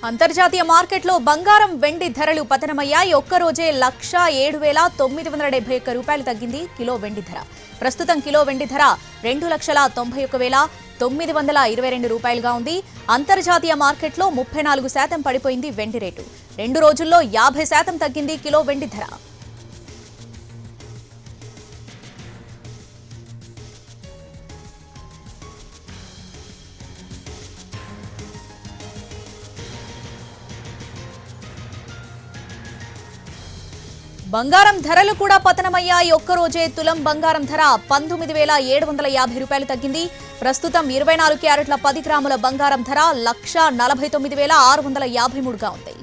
అంతర్జాతీయ మార్కెట్లో బంగారం వెండి ధరలు పతనమయ్యాయి. ఒక్కరోజే 1,07,971 రూపాయలు తగ్గింది కిలో వెండి ధర. ప్రస్తుతం కిలో వెండి ధర 2,91,922 రూపాయలుగా ఉంది. అంతర్జాతీయ మార్కెట్లో 34% పడిపోయింది వెండి రేటు. 2 రోజుల్లో 50% తగ్గింది కిలో వెండి ధర. బంగారం ధరలు కూడా పతనమయ్యాయి. ఒక్కరోజే తులం బంగారం ధర 19,750 రూపాయలు తగ్గింది. ప్రస్తుతం 24 క్యారెట్ల 10 గ్రాముల బంగారం ధర 1,49,653గా ఉంది.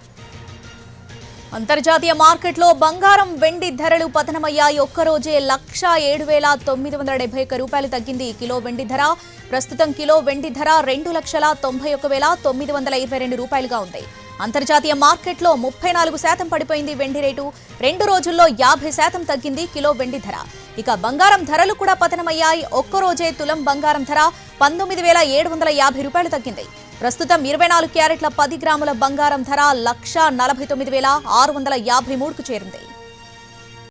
అంతర్జాతీయ మార్కెట్లో బంగారం వెండి ధరలు పతనమయ్యాయి. ఒక్కరోజే 1,07,971 రూపాయలు తగ్గింది కిలో వెండి ధర. ప్రస్తుతం కిలో వెండి ధర 2,91,922 రూపాయలుగా ఉంది. అంతర్జాతీయ మార్కెట్లో 34% పడిపోయింది వెండి రేటు. 2 రోజుల్లో 50% తగ్గింది కిలో వెండి ధర. ఇక బంగారం ధరలు కూడా పతనమయ్యాయి. ఒక్కరోజే తులం బంగారం ధర 19,750 రూపాయలు తగ్గింది. ప్రస్తుతం 24 క్యారెట్ల 10 గ్రాముల బంగారం ధర 1,49,653కు చేరింది.